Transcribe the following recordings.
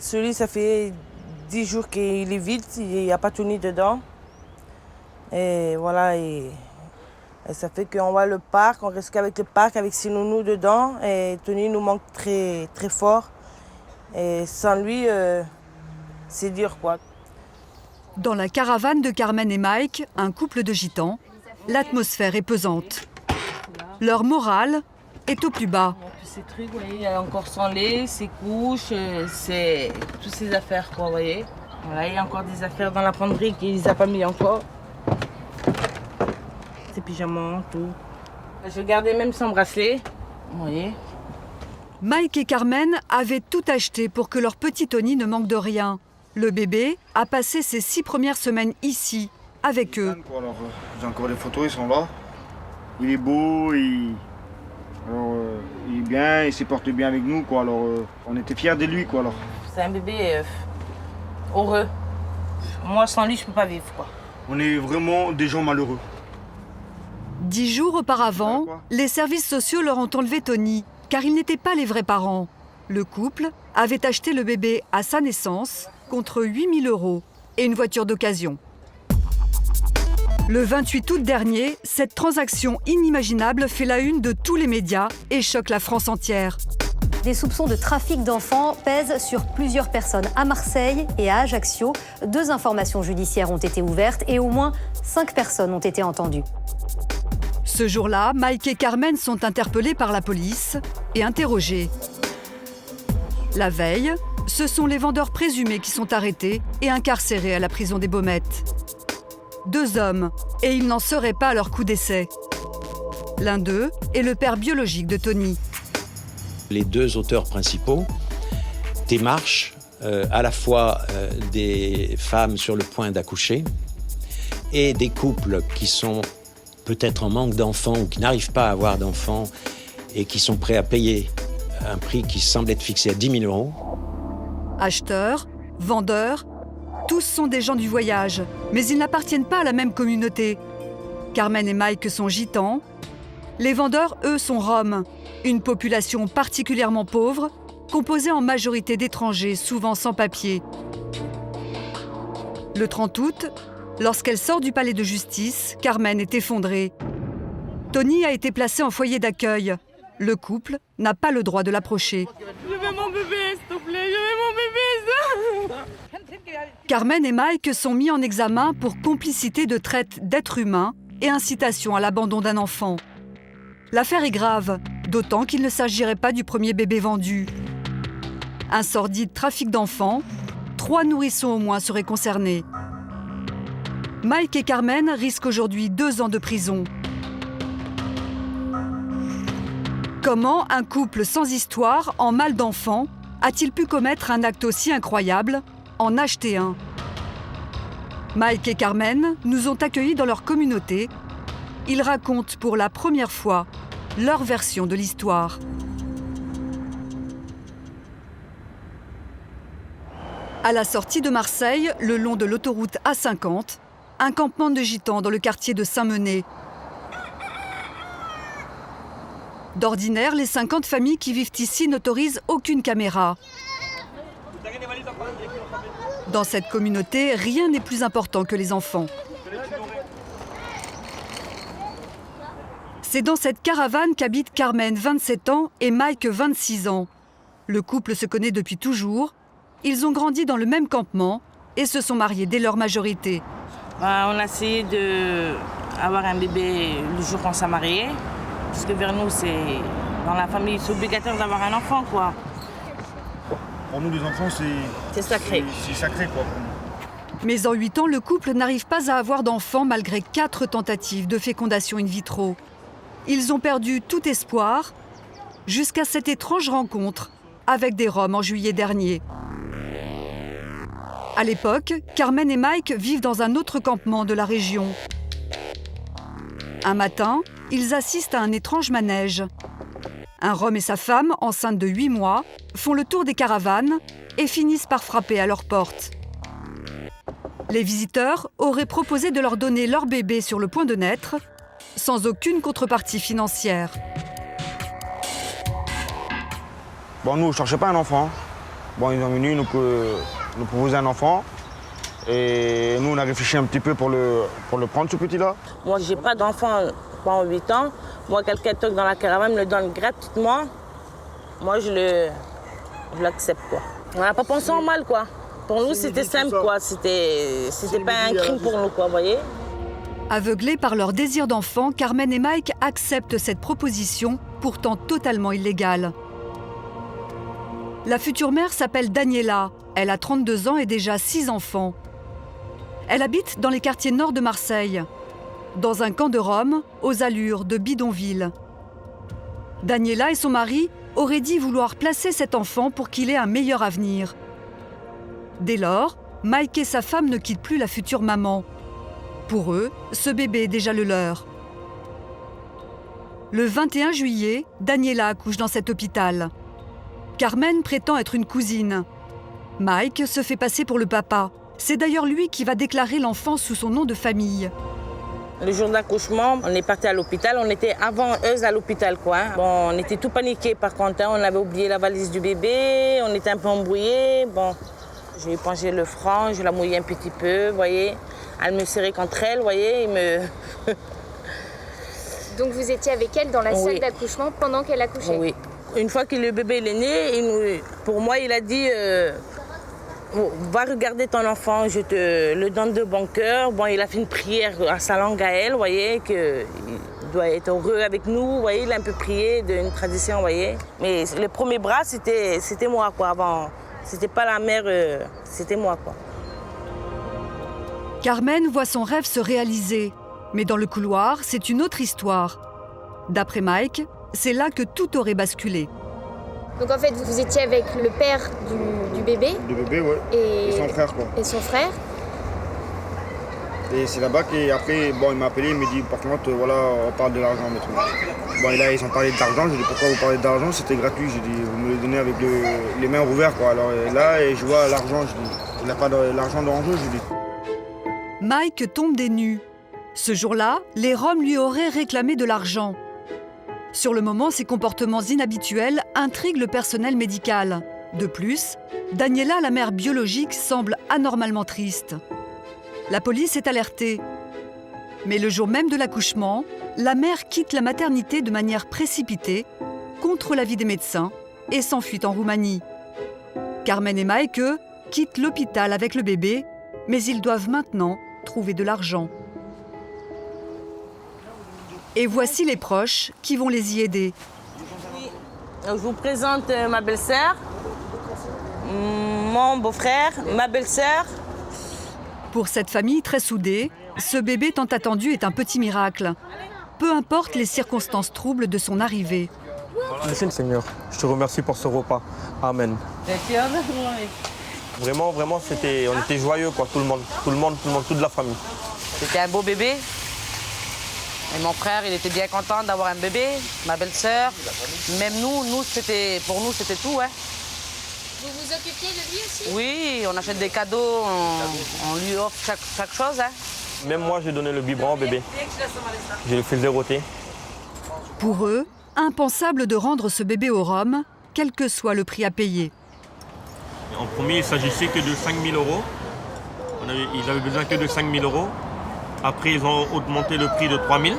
Celui, ça fait 10 jours qu'il est vide, il n'y a pas Tony dedans. Et voilà, et ça fait qu'on va au parc, on reste qu'avec le parc, avec ses nounous dedans. Et Tony nous manque très, très fort. Et sans lui, c'est dur, quoi. Dans la caravane de Carmen et Mike, un couple de gitans, l'atmosphère est pesante. Leur morale est au plus bas. Ces trucs, vous voyez, il y a encore son lait, ses couches, c'est toutes ces affaires, quoi, vous voyez. Voilà, il y a encore des affaires dans la penderie qu'il les a pas mis encore. Ses pyjamas, tout. Je gardais même son bracelet, vous voyez. Mike et Carmen avaient tout acheté pour que leur petit Tony ne manque de rien. Le bébé a passé ses 6 premières semaines ici, avec eux. Alors, j'ai encore les photos, ils sont là. Il est beau, il est bien, il se porte bien avec nous, quoi. Alors, on était fiers de lui, quoi. Alors. C'est un bébé heureux. Moi, sans lui, je peux pas vivre, quoi. On est vraiment des gens malheureux. 10 jours auparavant, les services sociaux leur ont enlevé Tony, car ils n'étaient pas les vrais parents. Le couple avait acheté le bébé à sa naissance contre 8 000 € et une voiture d'occasion. Le 28 août dernier, cette transaction inimaginable fait la une de tous les médias et choque la France entière. Des soupçons de trafic d'enfants pèsent sur plusieurs personnes à Marseille et à Ajaccio. 2 informations judiciaires ont été ouvertes et au moins 5 personnes ont été entendues. Ce jour-là, Mike et Carmen sont interpellés par la police et interrogés. La veille, ce sont les vendeurs présumés qui sont arrêtés et incarcérés à la prison des Baumettes. 2 hommes, et ils n'en seraient pas à leur coup d'essai. L'un d'eux est le père biologique de Tony. Les 2 auteurs principaux démarchent à la fois des femmes sur le point d'accoucher et des couples qui sont peut-être en manque d'enfants ou qui n'arrivent pas à avoir d'enfants et qui sont prêts à payer un prix qui semble être fixé à 10 000 €. Acheteurs, vendeurs, tous sont des gens du voyage, mais ils n'appartiennent pas à la même communauté. Carmen et Mike sont gitans. Les vendeurs, eux, sont roms, une population particulièrement pauvre, composée en majorité d'étrangers, souvent sans papier. Le 30 août, lorsqu'elle sort du palais de justice, Carmen est effondrée. Tony a été placé en foyer d'accueil. Le couple n'a pas le droit de l'approcher. Je veux mon bébé, s'il te plaît, je veux mon bébé. Carmen et Mike sont mis en examen pour complicité de traite d'êtres humains et incitation à l'abandon d'un enfant. L'affaire est grave, d'autant qu'il ne s'agirait pas du premier bébé vendu. Un sordide trafic d'enfants, 3 nourrissons au moins seraient concernés. Mike et Carmen risquent aujourd'hui 2 ans de prison. Comment un couple sans histoire, en mal d'enfant, a-t-il pu commettre un acte aussi incroyable, en acheter un? Mike et Carmen nous ont accueillis dans leur communauté. Ils racontent pour la première fois leur version de l'histoire. À la sortie de Marseille, le long de l'autoroute A50, un campement de gitans dans le quartier de Saint-Menet. D'ordinaire, les 50 familles qui vivent ici n'autorisent aucune caméra. Dans cette communauté, rien n'est plus important que les enfants. C'est dans cette caravane qu'habitent Carmen, 27 ans, et Mike, 26 ans. Le couple se connaît depuis toujours. Ils ont grandi dans le même campement et se sont mariés dès leur majorité. On a essayé d'avoir un bébé le jour qu'on s'est mariés. Parce que vers nous, dans la famille, c'est obligatoire d'avoir un enfant, quoi. Pour nous, les enfants, c'est sacré. C'est sacré, quoi. Mais en 8 ans, le couple n'arrive pas à avoir d'enfants malgré 4 tentatives de fécondation in vitro. Ils ont perdu tout espoir jusqu'à cette étrange rencontre avec des Roms en juillet dernier. À l'époque, Carmen et Mike vivent dans un autre campement de la région. Un matin, ils assistent à un étrange manège. Un Rom et sa femme, enceinte de 8 mois, font le tour des caravanes et finissent par frapper à leur porte. Les visiteurs auraient proposé de leur donner leur bébé sur le point de naître, sans aucune contrepartie financière. Bon, nous, on ne cherchait pas un enfant. Bon, ils sont venus nous proposer un enfant. Et nous, on a réfléchi un petit peu pour le prendre, ce petit-là. Moi, j'ai pas d'enfant pendant 8 ans. Moi, quelqu'un toque dans la caravane me le donne gratuitement. Moi, je l'accepte, quoi. On n'a pas pensé en mal, quoi. Pour nous, c'était simple, quoi. C'était pas un crime pour nous, quoi, vous voyez. Aveuglés par leur désir d'enfant, Carmen et Mike acceptent cette proposition, pourtant totalement illégale. La future mère s'appelle Daniela. Elle a 32 ans et déjà 6 enfants. Elle habite dans les quartiers nord de Marseille, dans un camp de Rome aux allures de bidonville. Daniela et son mari auraient dit vouloir placer cet enfant pour qu'il ait un meilleur avenir. Dès lors, Mike et sa femme ne quittent plus la future maman. Pour eux, ce bébé est déjà le leur. Le 21 juillet, Daniela accouche dans cet hôpital. Carmen prétend être une cousine. Mike se fait passer pour le papa. C'est d'ailleurs lui qui va déclarer l'enfant sous son nom de famille. Le jour d'accouchement, on est parti à l'hôpital. On était avant eux à l'hôpital, quoi. Bon, on était tout paniqués par contre. On avait oublié la valise du bébé. On était un peu embrouillés. Bon, j'ai épongé le franc, je l'ai mouillé un petit peu, vous voyez. Elle me serrait contre elle, vous voyez. Donc vous étiez avec elle dans la salle d'accouchement pendant qu'elle accouchait? Oui. Une fois que le bébé est né, pour moi, il a dit va regarder ton enfant, je te le donne de bon cœur. Bon, il a fait une prière à sa langue à elle, vous voyez, qu'il doit être heureux avec nous. Vous voyez, il a un peu prié d'une tradition, vous voyez. Mais le premier bras, c'était moi, quoi, avant. C'était pas la mère, c'était moi, quoi. Carmen voit son rêve se réaliser. Mais dans le couloir, c'est une autre histoire. D'après Mike, c'est là que tout aurait basculé. Donc en fait, vous étiez avec le père du bébé? Du bébé, ouais. Et son frère, quoi. Et son frère? Et c'est là-bas qu'après, bon, il m'a appelé, il me dit, par contre, voilà, on parle de l'argent, maître. Bon, et là, ils ont parlé d'argent. J'ai dit, pourquoi vous parlez d'argent? C'était gratuit. J'ai dit, vous me le donnez avec les mains ouvertes, quoi. Alors là, et je vois l'argent, je dis, il n'a pas l'argent dans le jeu, je dis. Mike tombe des nues. Ce jour-là, les Roms lui auraient réclamé de l'argent. Sur le moment, ces comportements inhabituels intriguent le personnel médical. De plus, Daniela, la mère biologique, semble anormalement triste. La police est alertée. Mais le jour même de l'accouchement, la mère quitte la maternité de manière précipitée, contre l'avis des médecins, et s'enfuit en Roumanie. Carmen et Mike, eux, quittent l'hôpital avec le bébé, mais ils doivent maintenant trouver de l'argent. Et voici les proches qui vont les y aider. Je vous présente ma belle-sœur, mon beau-frère, ma belle-sœur. Pour cette famille très soudée, ce bébé tant attendu est un petit miracle. Peu importe les circonstances troubles de son arrivée. Merci le Seigneur. Je te remercie pour ce repas. Amen. Vraiment, on était joyeux, quoi, tout le monde, toute la famille. C'était un beau bébé. Et mon frère, il était bien content d'avoir un bébé, ma belle-sœur. Même pour nous, c'était tout, ouais. Vous vous occupiez de lui aussi? Oui, on achète des cadeaux, on lui offre chaque chose, hein. Même moi, j'ai donné le biberon au bébé. Je le faisais rôter. Pour eux, impensable de rendre ce bébé aux Roms, quel que soit le prix à payer. En premier, il s'agissait que de 5 000 euros. Ils avaient besoin que de 5 000 euros. Après, ils ont augmenté le prix de 3 000.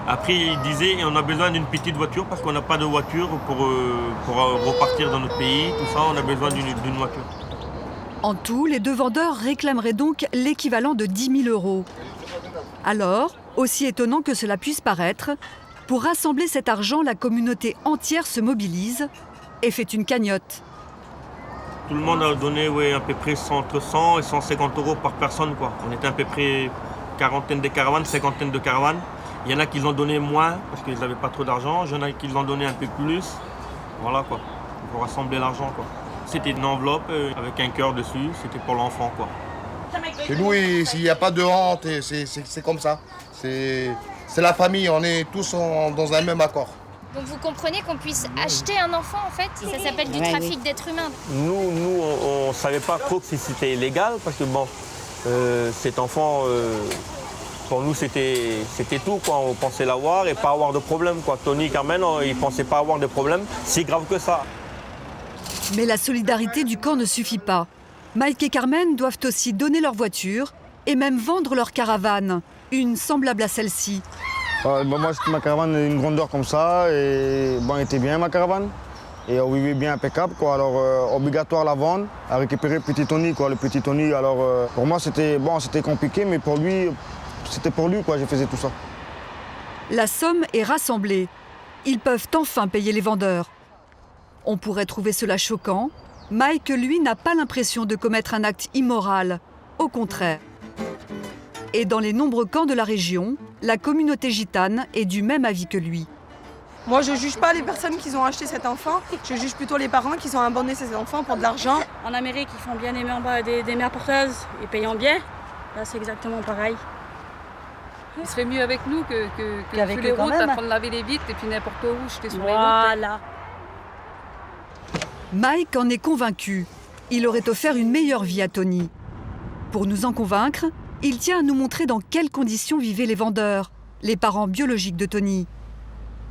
Après, ils disaient on a besoin d'une petite voiture parce qu'on n'a pas de voiture pour repartir dans notre pays. Tout ça, on a besoin d'une voiture. En tout, les deux vendeurs réclameraient donc l'équivalent de 10 000 euros. Alors, aussi étonnant que cela puisse paraître, pour rassembler cet argent, la communauté entière se mobilise et fait une cagnotte. Tout le monde a donné à peu près entre 100 et 150 euros par personne, quoi. On était à peu près quarantaine de caravanes, cinquantaine de caravanes. Il y en a qui ont donné moins parce qu'ils n'avaient pas trop d'argent. Il y en a qui ont donné un peu plus. Voilà, quoi. Pour rassembler l'argent, quoi. C'était une enveloppe avec un cœur dessus. C'était pour l'enfant, quoi. Chez nous, s'il n'y a pas de honte, c'est comme ça. C'est la famille, on est tous dans un même accord. Donc vous comprenez qu'on puisse acheter un enfant, en fait? Ça s'appelle du trafic d'êtres humains. Nous, on ne savait pas trop si c'était illégal parce que bon, cet enfant, pour nous, c'était tout, quoi. On pensait l'avoir et pas avoir de problème, quoi. Tony, Carmen, ils ne pensaient pas avoir de problème. Si grave que ça. Mais la solidarité du camp ne suffit pas. Mike et Carmen doivent aussi donner leur voiture et même vendre leur caravane, une semblable à celle-ci. Moi, c'était ma caravane, une grandeur comme ça, et elle était bien ma caravane. Et on vivait bien impeccable, quoi. Alors obligatoire la vendre, à récupérer le petit Tony, quoi. Le petit Tony, alors pour moi c'était compliqué, mais pour lui, c'était pour lui, quoi. Je faisais tout ça. La somme est rassemblée. Ils peuvent enfin payer les vendeurs. On pourrait trouver cela choquant. Mike, lui, n'a pas l'impression de commettre un acte immoral. Au contraire. Et dans les nombreux camps de la région, la communauté gitane est du même avis que lui. Moi, je ne juge pas les personnes qui ont acheté cet enfant. Je juge plutôt les parents qui ont abandonné ces enfants pour de l'argent. En Amérique, ils font bien aimer en bas des mères porteuses et payant bien. Là, c'est exactement pareil. Il serait mieux avec nous qu'avec sur les routes, à prendre laver les vitres et puis n'importe où, jeter sur les routes. Voilà. Mike en est convaincu. Il aurait offert une meilleure vie à Tony. Pour nous en convaincre, il tient à nous montrer dans quelles conditions vivaient les vendeurs, les parents biologiques de Tony.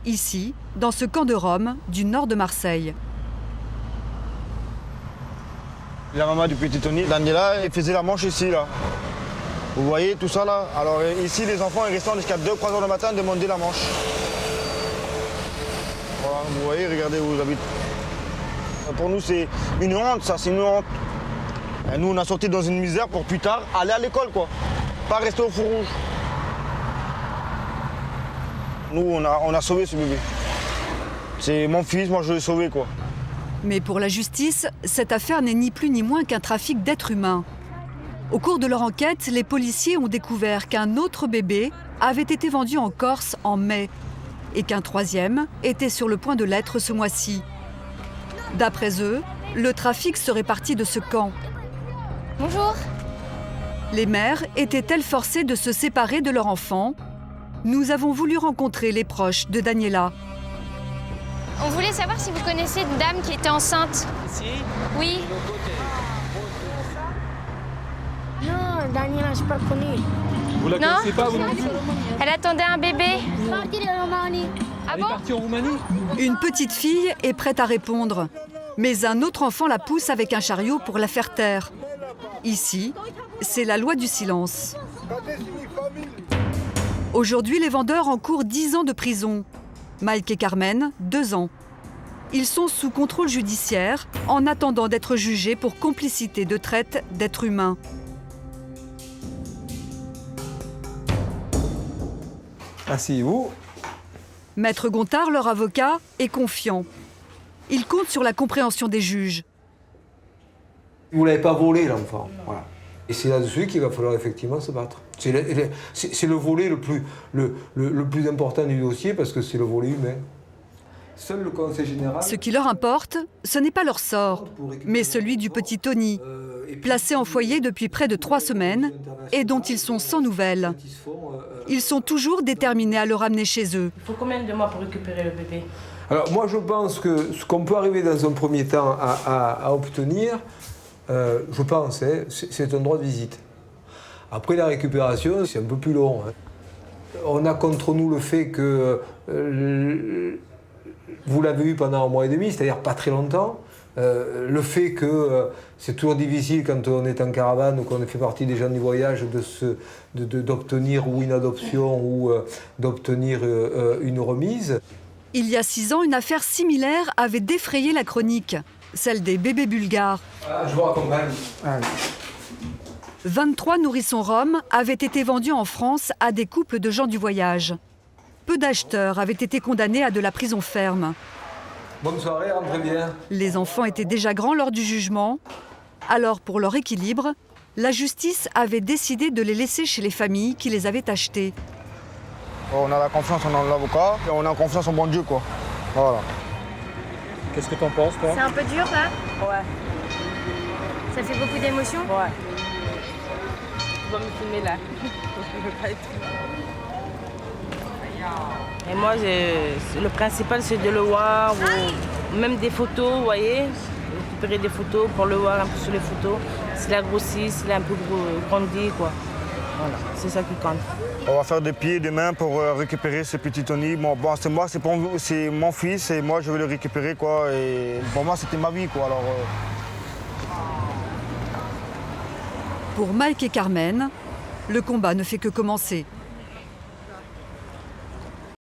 Ici, dans ce camp de Rome, du nord de Marseille. La maman du petit Tony, Daniela, elle faisait la manche ici, là. Vous voyez tout ça, là? Alors ici, les enfants, ils restent jusqu'à 2-3 heures le matin demander la manche. Voilà, vous voyez, regardez où j'habite. Pour nous, c'est une honte, ça, c'est une honte. Et nous, on a sorti dans une misère pour plus tard aller à l'école, quoi. Pas rester au four rouge. Nous, on a sauvé ce bébé. C'est mon fils, moi je l'ai sauvé, quoi. Mais pour la justice, cette affaire n'est ni plus ni moins qu'un trafic d'êtres humains. Au cours de leur enquête, les policiers ont découvert qu'un autre bébé avait été vendu en Corse en mai et qu'un troisième était sur le point de l'être ce mois-ci. D'après eux, le trafic serait parti de ce camp. Bonjour. Les mères étaient-elles forcées de se séparer de leur enfant ? Nous avons voulu rencontrer les proches de Daniela. On voulait savoir si vous connaissez une dame qui était enceinte. Ici? Oui. Non, Daniela, je ne pas connue. Vous la connaissez pas, vous? Elle attendait un bébé. Ah bon? Elle est partie en Roumanie? Une petite fille est prête à répondre. Mais un autre enfant la pousse avec un chariot pour la faire taire. Ici, c'est la loi du silence. Aujourd'hui, les vendeurs encourent 10 ans de prison. Mike et Carmen, 2 ans. Ils sont sous contrôle judiciaire en attendant d'être jugés pour complicité de traite d'êtres humains. Asseyez-vous. Maître Gontard, leur avocat, est confiant. Il compte sur la compréhension des juges. Vous ne l'avez pas volé, l'enfant. Voilà. Et c'est là-dessus qu'il va falloir effectivement se battre. C'est le volet le plus important du dossier parce que c'est le volet humain. Seul le Conseil général... Ce qui leur importe, ce n'est pas leur sort, mais celui du petit Tony, placé en foyer depuis près de 3 semaines et dont ils sont sans nouvelles. Ils sont toujours déterminés à le ramener chez eux. Il faut combien de mois pour récupérer le bébé? Alors moi je pense que ce qu'on peut arriver dans un premier temps à obtenir, je pense, c'est un droit de visite. Après la récupération, c'est un peu plus long. On a contre nous le fait que vous l'avez eu pendant 1 mois et demi, c'est-à-dire pas très longtemps. Le fait que c'est toujours difficile quand on est en caravane ou qu'on fait partie des gens du voyage d'obtenir ou une adoption ou d'obtenir une remise. Il y a 6 ans, une affaire similaire avait défrayé la chronique, celle des bébés bulgares. Je vous raccompagne. 23 nourrissons roms avaient été vendus en France à des couples de gens du voyage. Peu d'acheteurs avaient été condamnés à de la prison ferme. Bonne soirée, rentrez bien. Les enfants étaient déjà grands lors du jugement. Alors, pour leur équilibre, la justice avait décidé de les laisser chez les familles qui les avaient achetés. On a la confiance en l'avocat et on a confiance en bon Dieu, quoi. Voilà. Qu'est-ce que t'en penses, toi? C'est un peu dur, là? Ouais. Ça fait beaucoup d'émotions? Ouais. Tu vas me filmer là. Je veux pas être... Et moi, le principal, c'est de le voir, ou même des photos, vous voyez, récupérer des photos pour le voir un peu sur les photos, s'il a grossi, s'il a un peu grandi, quoi. Voilà, c'est ça qui compte. On va faire des pieds et des mains pour récupérer ce petit Tony. Bon, c'est mon fils et moi je vais le récupérer quoi. Et pour moi c'était ma vie quoi. Alors, Pour Mike et Carmen, le combat ne fait que commencer.